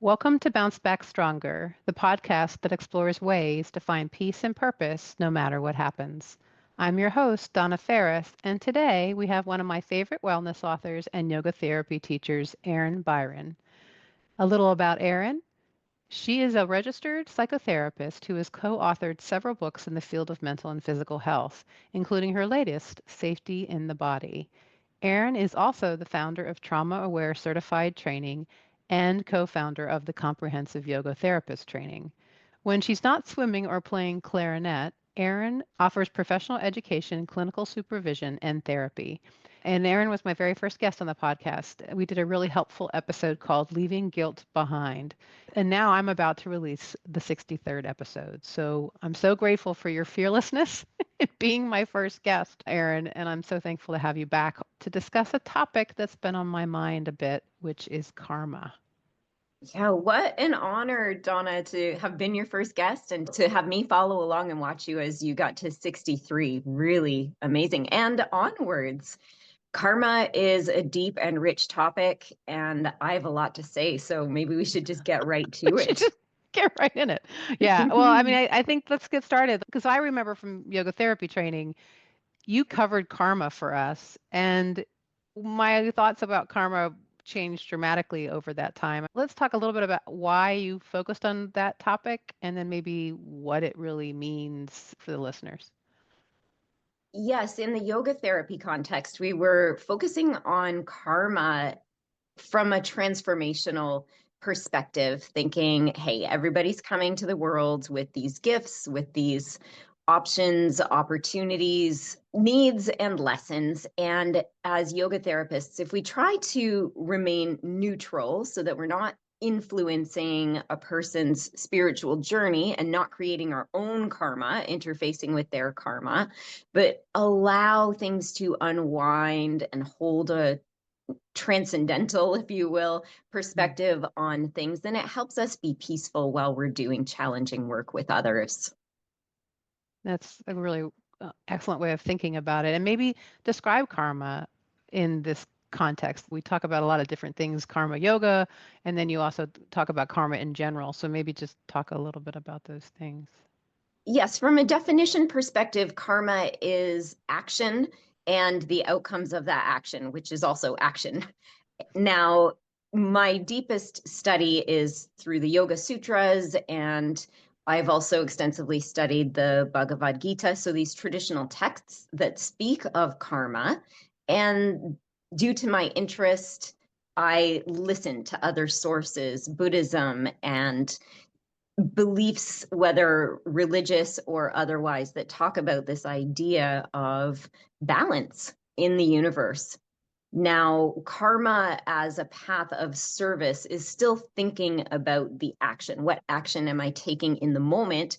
Welcome to Bounce Back Stronger, the podcast that explores ways to find peace and purpose no matter what happens. I'm your host, Donna Ferris, and today we have one of my favorite wellness authors and yoga therapy teachers, Erin Byron. A little about Erin. She is a registered psychotherapist who has co authored several books in the field of mental and physical health, including her latest, Safety in the Body. Erin is also the founder of Trauma Aware Certified Training and co founder of the Comprehensive Yoga Therapist Training. When she's not swimming or playing clarinet, Erin offers professional education, clinical supervision, and therapy. And Erin was my very first guest on the podcast. We did a really helpful episode called Leaving Guilt Behind. And now I'm about to release the 63rd episode. So I'm so grateful for your fearlessness in being my first guest, Erin. And I'm so thankful to have you back to discuss a topic that's been on my mind a bit, which is karma. Yeah, what an honor, Donna, to have been your first guest and to have me follow along and watch you as you got to 63. Really amazing. And onwards. Karma is a deep and rich topic, and I have a lot to say. So maybe we should just get right We to should it. just get right in it. Yeah. Well, I mean, I think let's get started because I remember from yoga therapy training, you covered karma for us. And my thoughts about karma changed dramatically over that time. Let's talk a little bit about why you focused on that topic and then maybe what it really means for the listeners. Yes, in the yoga therapy context, we were focusing on karma from a transformational perspective, thinking, hey, everybody's coming to the world with these gifts, with these options, opportunities, needs, and lessons. And as yoga therapists, if we try to remain neutral so that we're not influencing a person's spiritual journey and not creating our own karma, interfacing with their karma, but allow things to unwind and hold a transcendental, if you will, perspective on things, then it helps us be peaceful while we're doing challenging work with others. That's a really excellent way of thinking about it. And maybe describe karma in this context. We talk about a lot of different things, karma yoga, and then you also talk about karma in general. So maybe just talk a little bit about those things. Yes, from a definition perspective, karma is action and the outcomes of that action, which is also action. Now, my deepest study is through the Yoga Sutras, and I've also extensively studied the Bhagavad Gita, so these traditional texts that speak of karma. And due to my interest, I listen to other sources, Buddhism and beliefs, whether religious or otherwise, that talk about this idea of balance in the universe. Now, karma as a path of service is still thinking about the action. What action am I taking in the moment?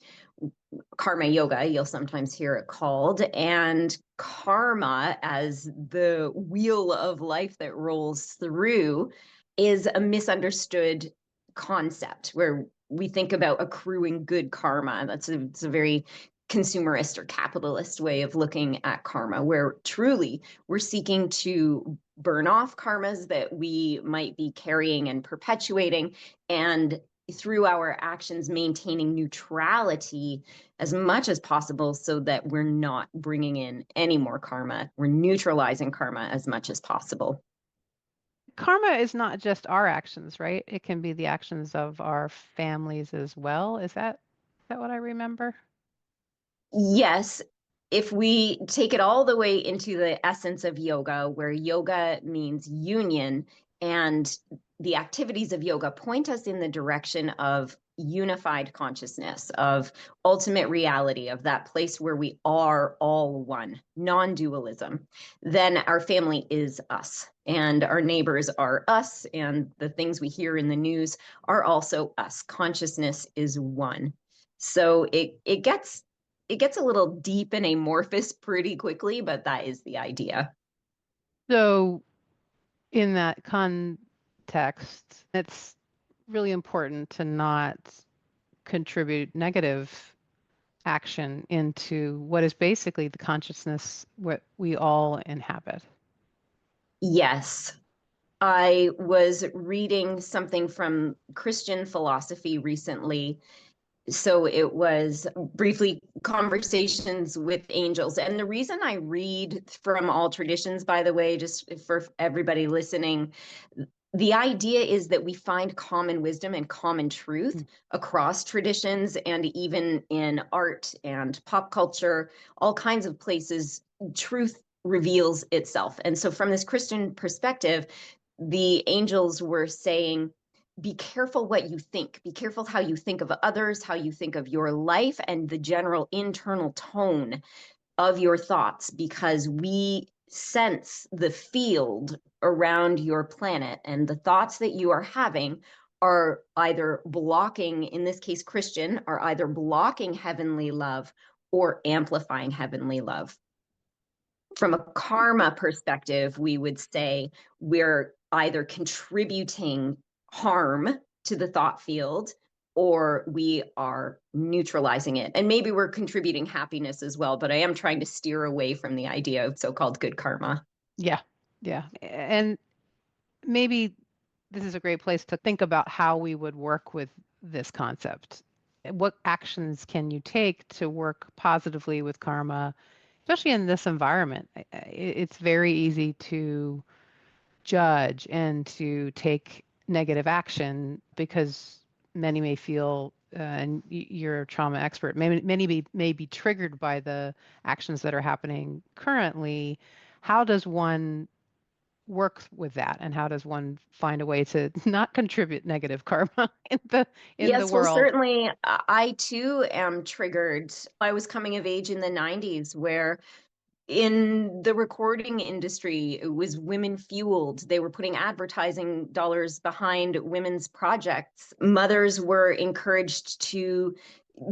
Karma yoga, you'll sometimes hear it called, and karma as the wheel of life that rolls through is a misunderstood concept where we think about accruing good karma. It's a very consumerist or capitalist way of looking at karma, where truly we're seeking to burn off karmas that we might be carrying and perpetuating, and through our actions maintaining neutrality as much as possible so that we're not bringing in any more karma. We're neutralizing karma as much as possible. Karma is not just our actions, right? It can be the actions of our families as well. Is that what I remember? Yes, if we take it all the way into the essence of yoga, where yoga means union, and the activities of yoga point us in the direction of unified consciousness, of ultimate reality, of that place where we are all one, non dualism, then our family is us, and our neighbors are us, and the things we hear in the news are also us. Consciousness is one. So it gets a little deep and amorphous pretty quickly, but that is the idea. So, in that context, it's really important to not contribute negative action into what is basically the consciousness what we all inhabit. Yes. I was reading something from Christian philosophy recently. So it was briefly Conversations with Angels. And the reason I read from all traditions, by the way, just for everybody listening, the idea is that we find common wisdom and common truth across traditions, and even in art and pop culture, all kinds of places, truth reveals itself. And so from this Christian perspective, the angels were saying, be careful what you think. Be careful how you think of others, how you think of your life, and the general internal tone of your thoughts, because we sense the field around your planet, and the thoughts that you are having are either blocking, in this case, Christian, are either blocking heavenly love or amplifying heavenly love. From a karma perspective, we would say we're either contributing harm to the thought field or we are neutralizing it. And maybe we're contributing happiness as well, but I am trying to steer away from the idea of so-called good karma. Yeah. Yeah. And maybe this is a great place to think about how we would work with this concept. What actions can you take to work positively with karma, especially in this environment? It's very easy to judge and to take negative action because many may feel, and you're a trauma expert, many may be triggered by the actions that are happening currently. How does one work with that, and how does one find a way to not contribute negative karma in the Yes, well, world? certainly I too am triggered. I was coming of age in the 90s where in the recording industry, it was women fueled. They were putting advertising dollars behind women's projects. Mothers were encouraged to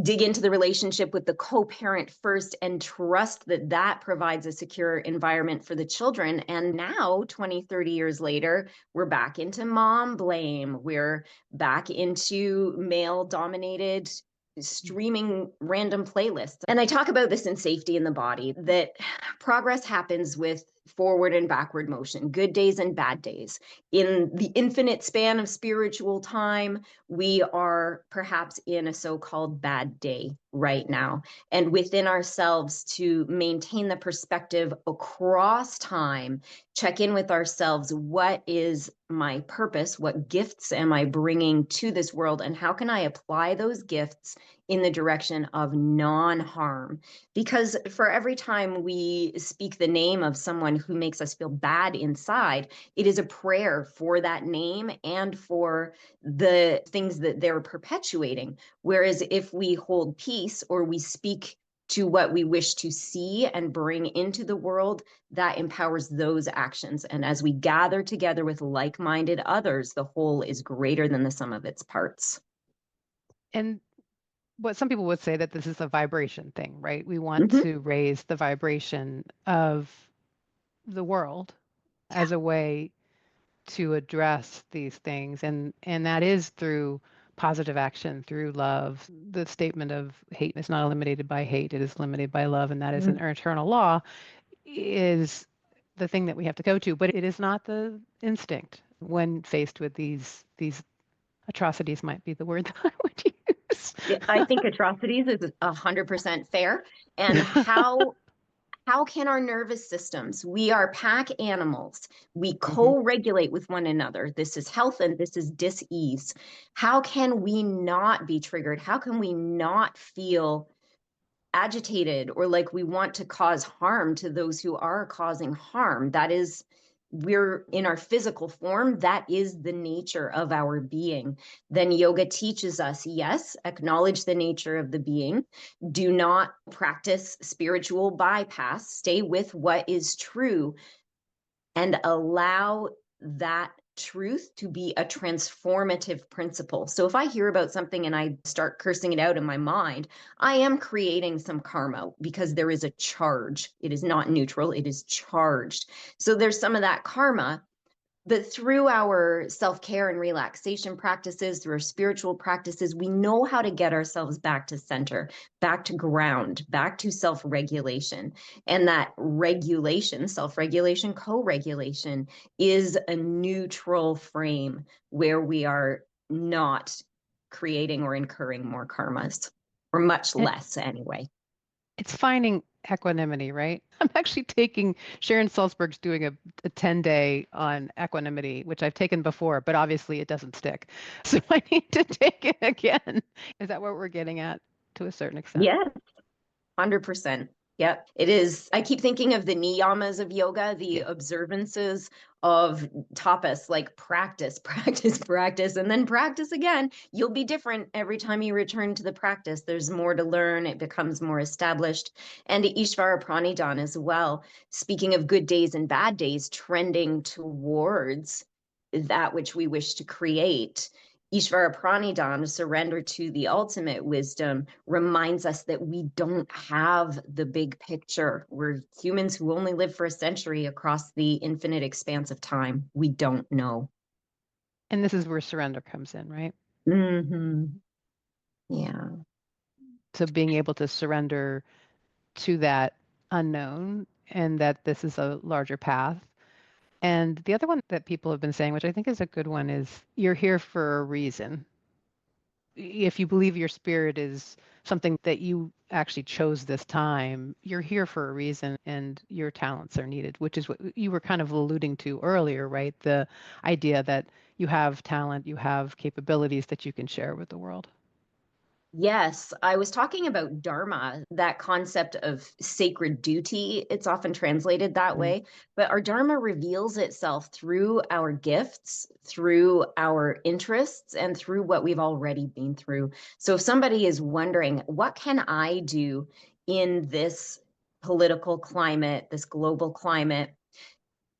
dig into the relationship with the co-parent first and trust that that provides a secure environment for the children. And now, 20, 30 years later, we're back into mom blame. We're back into male dominated streaming random playlists. And I talk about this in Safety in the Body, that progress happens with forward and backward motion, good days and bad days. In the infinite span of spiritual time, we are perhaps in a so-called bad day right now. And within ourselves, to maintain the perspective across time, check in with ourselves. What is my purpose? What gifts am I bringing to this world? And how can I apply those gifts in the direction of non-harm? Because for every time we speak the name of someone who makes us feel bad inside, it is a prayer for that name and for the things that they're perpetuating. Whereas if we hold peace, or we speak to what we wish to see and bring into the world, that empowers those actions. And as we gather together with like-minded others, the whole is greater than the sum of its parts. And what some people would say that this is a vibration thing, right? We want Mhm. to raise the vibration of the world as a way to address these things, and that is through positive action, through love. The statement of hate is not eliminated by hate, it is limited by love, and that is an eternal law, is the thing that we have to go to, but it is not the instinct when faced with these atrocities, might be the word that I would use. I think atrocities is 100% fair. And how can our nervous systems, we are pack animals, we co-regulate with one another. This is health and this is dis-ease. How can we not be triggered? How can we not feel agitated or like we want to cause harm to those who are causing harm? That is, we're in our physical form. That is the nature of our being. Then yoga teaches us, yes, acknowledge the nature of the being. Do not practice spiritual bypass. Stay with what is true and allow that truth to be a transformative principle. So if I hear about something and I start cursing it out in my mind, I am creating some karma because there is a charge. It is not neutral, it is charged. So there's some of that karma, But through our self-care and relaxation practices, through our spiritual practices, we know how to get ourselves back to center, back to ground, back to self-regulation. And that regulation, self-regulation, co-regulation, is a neutral frame where we are not creating or incurring more karmas, or much And less anyway. it's finding equanimity, right? I'm actually taking Sharon Salzberg's doing a 10-day on equanimity, which I've taken before, but obviously it doesn't stick. So I need to take it again. Is that what we're getting at to a certain extent? Yeah, 100%. Yep, it is. I keep thinking of the niyamas of yoga, the Yeah. observances of tapas, like practice, practice, practice, and then practice again. You'll be different every time you return to the practice. There's more to learn. It becomes more established. And Ishvara Pranidhan as well. Speaking of good days and bad days, trending towards that which we wish to create. Ishvara Pranidhan, surrender to the ultimate wisdom, reminds us that we don't have the big picture. We're humans who only live for a century across the infinite expanse of time. We don't know. And this is where surrender comes in, right? Mm-hmm. Yeah. So being able to surrender to that unknown and that this is a larger path. And the other one that people have been saying, which I think is a good one, is you're here for a reason. If you believe your spirit is something that you actually chose this time, you're here for a reason and your talents are needed, which is what you were kind of alluding to earlier, right? The idea that you have talent, you have capabilities that you can share with the world. Yes, I was talking about dharma, that concept of sacred duty. It's often translated that Mm. way, but our dharma reveals itself through our gifts, through our interests, and through what we've already been through. So if somebody is wondering, what can I do in this political climate, this global climate?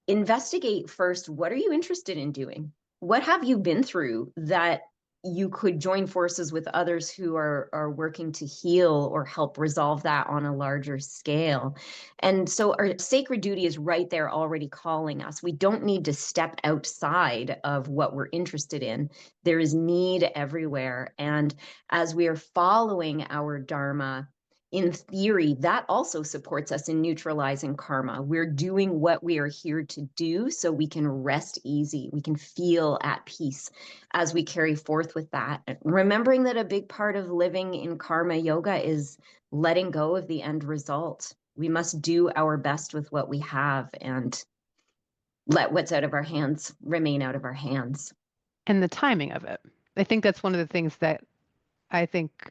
Investigate first, what are you interested in doing? What have you been through that you could join forces with others who are working to heal or help resolve that on a larger scale? And so our sacred duty is right there already calling us. We don't need to step outside of what we're interested in. There is need everywhere. And as we are following our dharma, in theory, that also supports us in neutralizing karma. We're doing what we are here to do so we can rest easy. We can feel at peace as we carry forth with that. Remembering that a big part of living in karma yoga is letting go of the end result. We must do our best with what we have and let what's out of our hands remain out of our hands. And the timing of it. I think that's one of the things that I think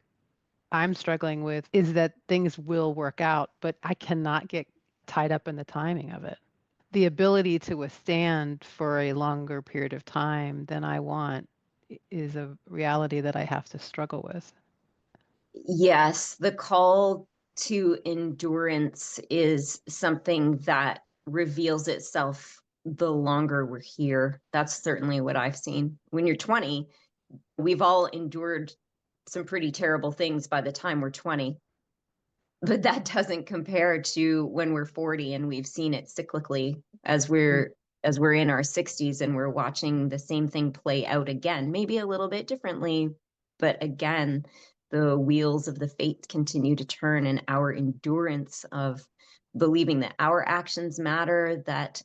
I'm struggling with is that things will work out, but I cannot get tied up in the timing of it. The ability to withstand for a longer period of time than I want is a reality that I have to struggle with. Yes, the call to endurance is something that reveals itself the longer we're here. That's certainly what I've seen. When you're 20, we've all endured some pretty terrible things by the time we're 20. But that doesn't compare to when we're 40 and we've seen it cyclically as we're in our 60s and we're watching the same thing play out again, maybe a little bit differently, but again, the wheels of the fate continue to turn, and our endurance of believing that our actions matter, that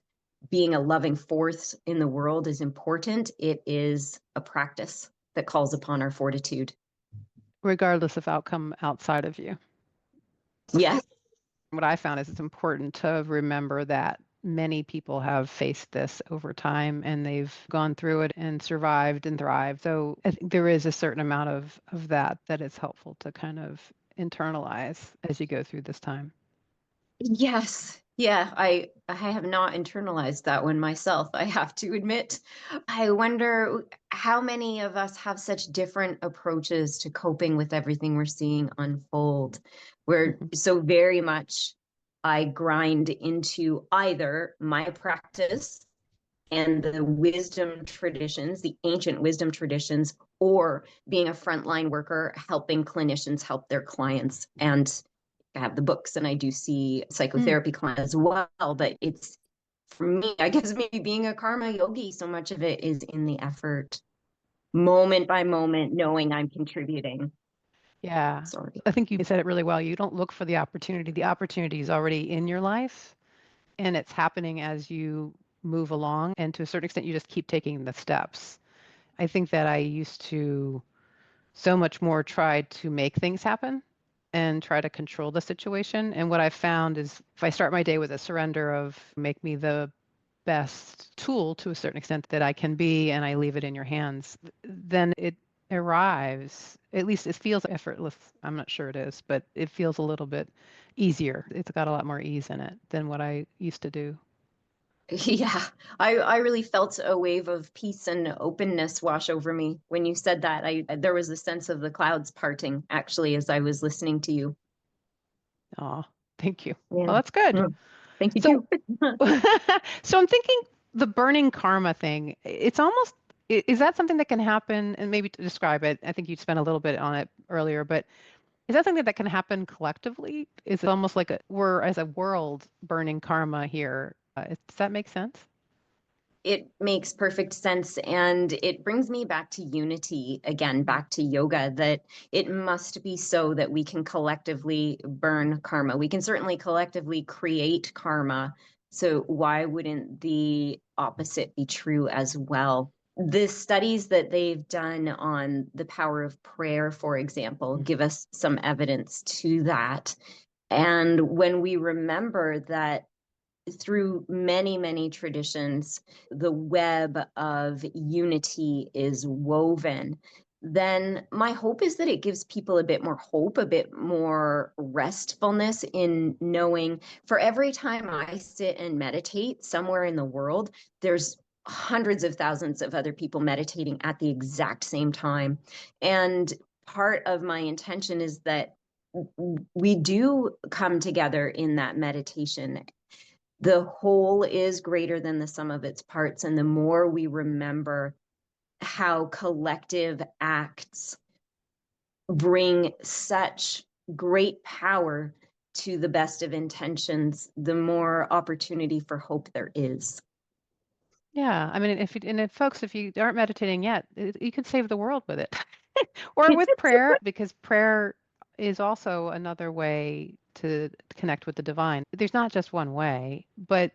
being a loving force in the world is important, it is a practice that calls upon our fortitude. Regardless of outcome outside of you. Yes. What I found is it's important to remember that many people have faced this over time and they've gone through it and survived and thrived. So I think there is a certain amount of that it's helpful to kind of internalize as you go through this time. Yes. Yeah, I have not internalized that one myself, I have to admit. I wonder how many of us have such different approaches to coping with everything we're seeing unfold. Where Mhm. so very much I grind into either my practice and the wisdom traditions, the ancient wisdom traditions, or being a frontline worker, helping clinicians help their clients. And I have the books and I do see Mm. psychotherapy clients as well, but it's for me, I guess maybe being a karma yogi, so much of it is in the effort, moment by moment, knowing I'm contributing. Yeah. Sorry. I think you said it really well. You don't look for the opportunity. The opportunity is already in your life and it's happening as you move along. And to a certain extent, you just keep taking the steps. I think that I used to so much more try to make things happen and try to control the situation. And what I've found is if I start my day with a surrender of make me the best tool to a certain extent that I can be and I leave it in your hands, then it arrives. At least it feels effortless. I'm not sure it is, but it feels a little bit easier. It's got a lot more ease in it than what I used to do. Yeah, I really felt a wave of peace and openness wash over me when you said that. There was a sense of the clouds parting actually as I was listening to you. Oh, thank you. Yeah. Well, that's good. Mm. Thank you So, too. so I'm thinking the burning karma thing, it's almost, is that something that can happen? And maybe to describe it, I think you spent a little bit on it earlier, but is that something that can happen collectively? Is it almost like we're as a world burning karma here? Does that make sense? It makes perfect sense. And it brings me back to unity again, Mm. back to yoga, that it must be so that we can collectively burn karma. We can certainly collectively create karma. So why wouldn't the opposite be true as well? The studies that they've done on the power of prayer, for example, Mm. give us some evidence to that. And when we remember that through many, many traditions, the web of unity is woven, then my hope is that it gives people a bit more hope, a bit more restfulness in knowing for every time I sit and meditate somewhere in the world, there's hundreds of thousands of other people meditating at the exact same time. And part of my intention is that we do come together in that meditation. The whole is greater than the sum of its parts. And the more we remember how collective acts bring such great power to the best of intentions, the more opportunity for hope there is. Yeah, I mean, if folks, if you aren't meditating yet, you could save the world with it, or with prayer, because prayer is also another way to connect with the divine. There's not just one way, but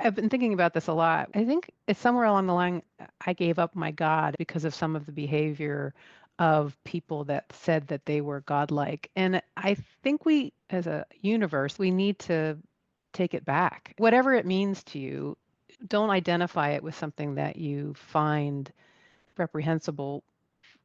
I've been thinking about this a lot. I think it's somewhere along the line I gave up my God because of some of the behavior of people that said that they were godlike. And I think we, as a universe, we need to take it back. Whatever it means to you, don't identify it with something that you find reprehensible.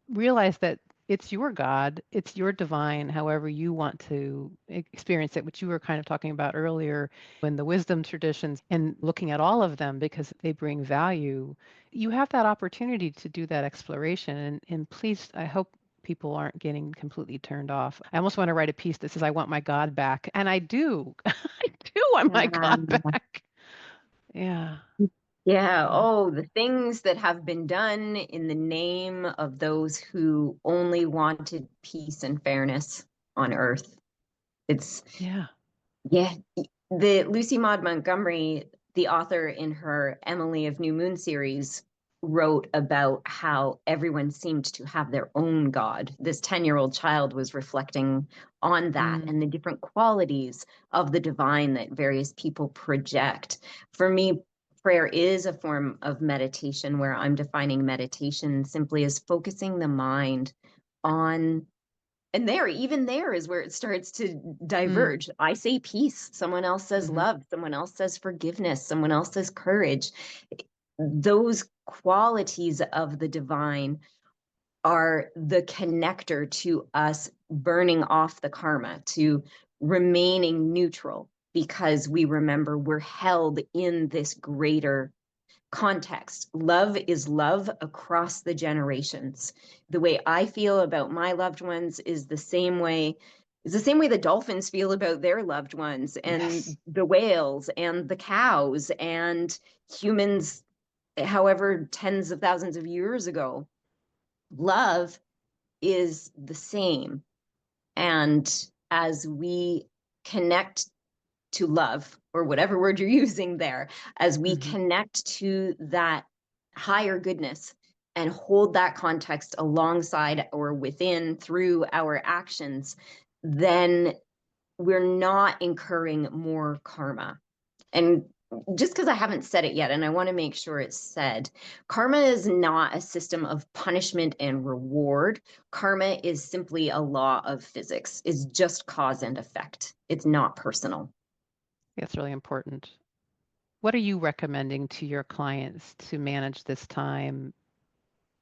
Realize that it's your God, it's your divine, however you want to experience it, which you were kind of talking about earlier in the wisdom traditions and looking at all of them because they bring value. You have that opportunity to do that exploration. And please, I hope people aren't getting completely turned off. I almost want to write a piece that says, I want my God back. And I do. I do want my God back. Yeah. Yeah. Yeah. Oh, the things that have been done in the name of those who only wanted peace and fairness on earth. It's, Yeah. yeah, the Lucy Maud Montgomery, the author in her Emily of New Moon series, wrote about how everyone seemed to have their own God. This 10-year-old child was reflecting on that Mm. and the different qualities of the divine that various people project. For me, prayer is a form of meditation where I'm defining meditation simply as focusing the mind on, and there, even there is where it starts to Mm. diverge. I say peace, someone else says Hmm. love, someone else says forgiveness, someone else says courage. Those qualities of the divine are the connector to us burning off the karma, to remaining neutral, because we remember we're held in this greater context. Love is love across the generations. The way I feel about my loved ones is the same way the dolphins feel about their loved ones, Yes. and the whales and the cows and humans, however tens of thousands of years ago. Love is the same. And as we connect to love, or whatever word you're using there, as we Mhm. connect to that higher goodness and hold that context alongside or within through our actions, then we're not incurring more karma. And just because I haven't said it yet, and I want to make sure it's said, karma is not a system of punishment and reward. Karma is simply a law of physics. It's just cause and effect. It's not personal. That's really important. What are you recommending to your clients to manage this time?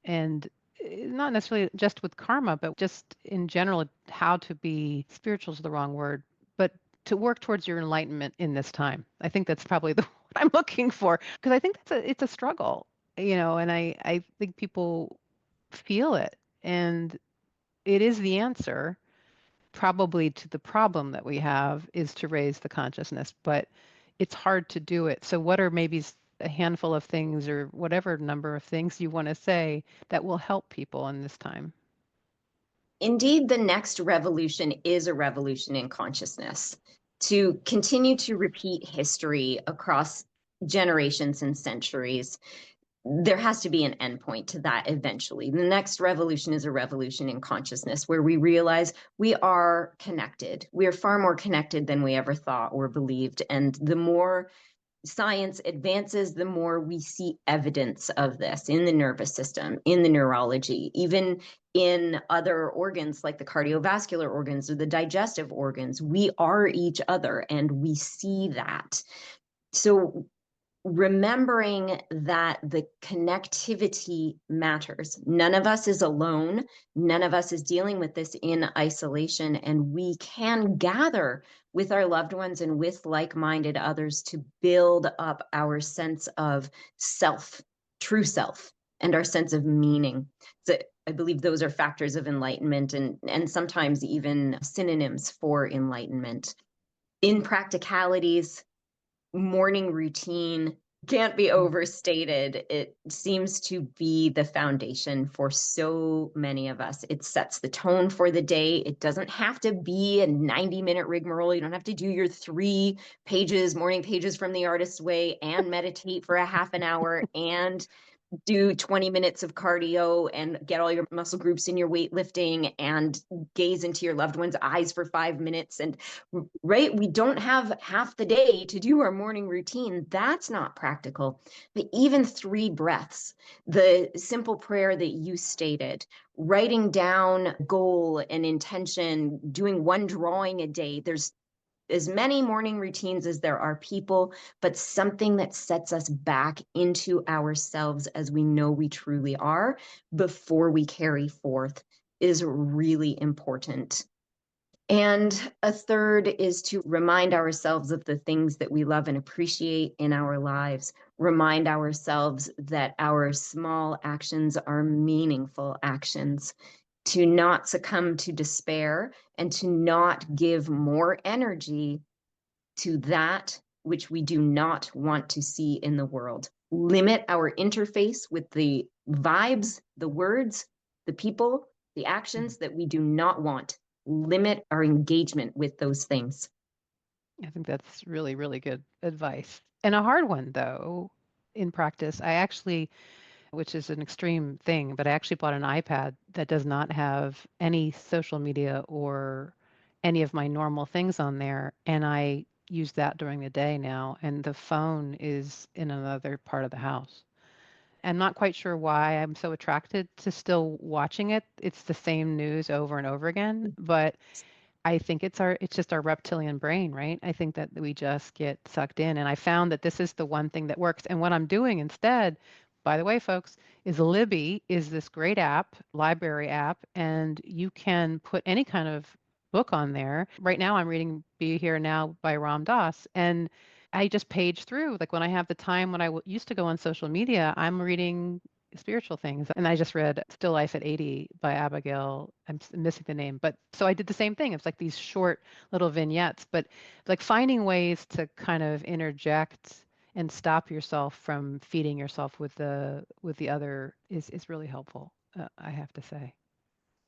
And not necessarily just with karma, but just in general, how to be spiritual is the wrong word, but to work towards your enlightenment in this time. I think that's probably the what I'm looking for because I think it's a struggle, and I think people feel it, and it is the answer probably to the problem that we have is to raise the consciousness, but it's hard to do it. So what are maybe a handful of things or whatever number of things you want to say that will help people in this time? Indeed, the next revolution is a revolution in consciousness. To continue to repeat history across generations and centuries, there has to be an endpoint to that eventually. The next revolution is a revolution in consciousness where we realize we are connected. We are far more connected than we ever thought or believed. And the more science advances, the more we see evidence of this in the nervous system, in the neurology, even in other organs like the cardiovascular organs or the digestive organs. We are each other and we see that. So remembering that the connectivity matters. None of us is alone. None of us is dealing with this in isolation. And we can gather with our loved ones and with like-minded others to build up our sense of self, true self, and our sense of meaning. So I believe those are factors of enlightenment and sometimes even synonyms for enlightenment. In practicalities, morning routine can't be Mm. overstated. It seems to be the foundation for so many of us. It sets the tone for the day. It doesn't have to be a 90-minute rigmarole. You don't have to do your 3 pages, morning pages from the artist's way, and meditate for a half an hour and do 20 minutes of cardio and get all your muscle groups in your weightlifting and gaze into your loved one's eyes for 5 minutes. And right, we don't have half the day to do our morning routine. That's not practical. But even 3 breaths, the simple prayer that you stated, writing down goal and intention, doing one drawing a day, there's as many morning routines as there are people, but something that sets us back into ourselves as we know we truly are before we carry forth is really important. And a third is to remind ourselves of the things that we love and appreciate in our lives. Remind ourselves that our small actions are meaningful actions, to not succumb to despair and to not give more energy to that which we do not want to see in the world. Limit our interface with the vibes, the words, the people, the Mhm. actions that we do not want. Limit our engagement with those things. I think that's really, really good advice. And a hard one, though, in practice. I actually, which is an extreme thing, but I actually bought an iPad that does not have any social media or any of my normal things on there. And I use that during the day now. And the phone is in another part of the house. I'm not quite sure why I'm so attracted to still watching it. It's the same news over and over again, but I think it's just our reptilian brain, right? I think that we just get sucked in. And I found that this is the one thing that works. And what I'm doing instead, by the way, folks, is Libby is this great app, library app, and you can put any kind of book on there. Right now I'm reading Be Here Now by Ram Dass, and I just page through. Like when I have the time when used to go on social media, I'm reading spiritual things. And I just read Still Life at 80 by Abigail. Missing the name, but so I did the same thing. It's like these short little vignettes, but like finding ways to kind of interject and stop yourself from feeding yourself with the other is really helpful. I have to say.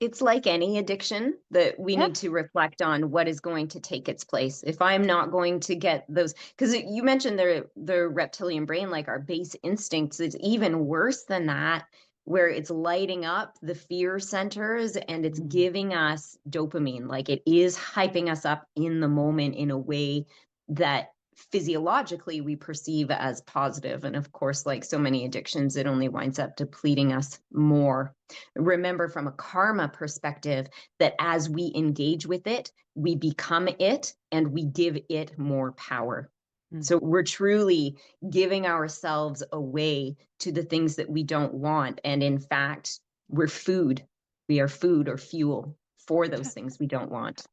It's like any addiction that we need Yes. to reflect on what is going to take its place. If I'm not going to get those, because you mentioned the reptilian brain, like our base instincts, is even worse than that, where it's lighting up the fear centers and it's Mm. giving us dopamine. Like it is hyping us up in the moment in a way that physiologically we perceive as positive. And of course, like so many addictions, it only winds up depleting us more. Remember from a karma perspective that as we engage with it, we become it and we give it more power. Mm. So we're truly giving ourselves away to the things that we don't want. And in fact, we're food. We are food or fuel for those things we don't want.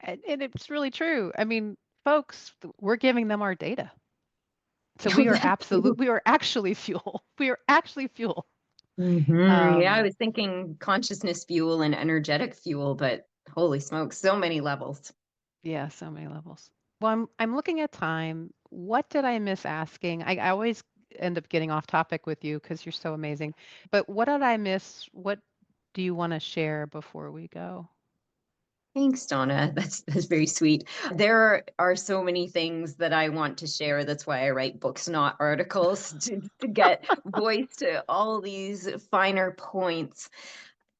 And it's really true. I mean, folks, we're giving them our data. So Oh, that too. we are actually fuel. We are actually fuel. Yeah, I Um, was thinking consciousness fuel and energetic fuel, but holy smokes, so many levels. yeah, so many levels. Well, I'm looking at time. What did I miss asking? I always end up getting off topic with you because you're so amazing. But what did I miss? What do you want to share before we go? Thanks, Donna. That's very sweet. There are so many things that I want to share. That's why I write books, not articles, to get voice to all these finer points.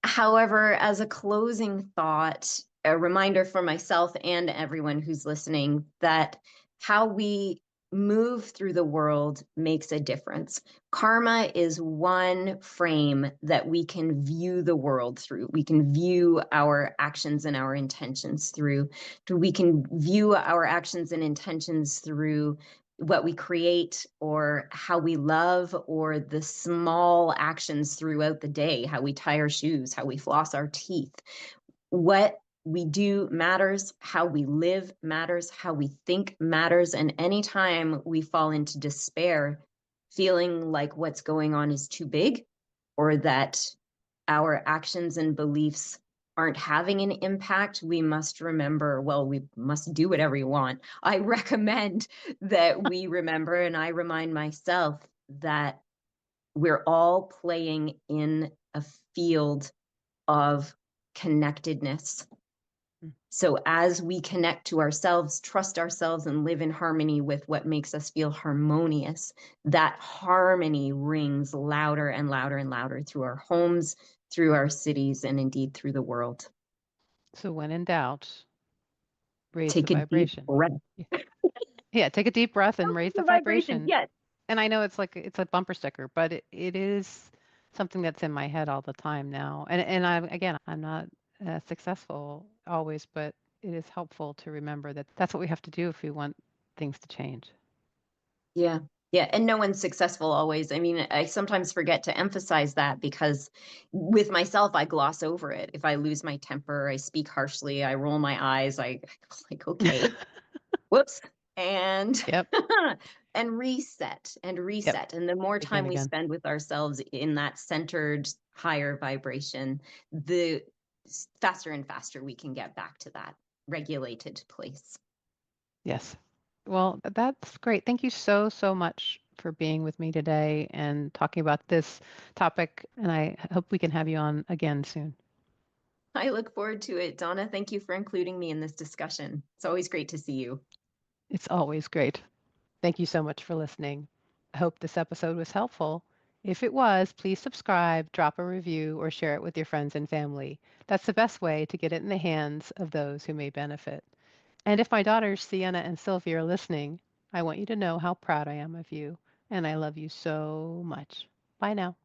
However, as a closing thought, a reminder for myself and everyone who's listening that how we move through the world makes a difference. Karma is one frame that we can view the world through. We can view our actions and our intentions through. We can view our actions and intentions through what we create or how we love or the small actions throughout the day, how we tie our shoes, how we floss our teeth. What we do matters, how we live matters, how we think matters. And anytime we fall into despair, feeling like what's going on is too big or that our actions and beliefs aren't having an impact, we must remember, well, we must do whatever we want. I recommend that we remember, and I remind myself that we're all playing in a field of connectedness. Mm. So as we connect to ourselves, trust ourselves, and live in harmony with what makes us feel harmonious, that harmony rings louder and louder and louder through our homes, through our cities, and indeed through the world. So when in doubt, raise the Take a deep vibration. breath. Yeah, yeah, take a deep breath and raise the The vibration, vibration. yes. And I know it's a bumper sticker, but it is something that's in my head all the time now. And I'm not successful always, but it is helpful to remember that that's what we have to do if we want things to change. Yeah. Yeah. And no one's successful always. I mean, I sometimes forget to emphasize that because with myself, I gloss over it. If I lose my temper, I speak harshly, I roll my eyes, I like, okay, whoops. And Yep. and reset and Yep. reset. And the more Begin time we again. spend with ourselves in that centered higher vibration, the faster and faster we can get back to that regulated place. Yes. Well, that's great. Thank you so, so much for being with me today and talking about this topic. And I hope we can have you on again soon. I look forward to it. Donna, thank you for including me in this discussion. It's always great to see you. It's always great. Thank you so much for listening. I hope this episode was helpful. If it was, please subscribe, drop a review, or share it with your friends and family. That's the best way to get it in the hands of those who may benefit. And if my daughters, Sienna and Sylvia, are listening, I want you to know how proud I am of you, and I love you so much. Bye now.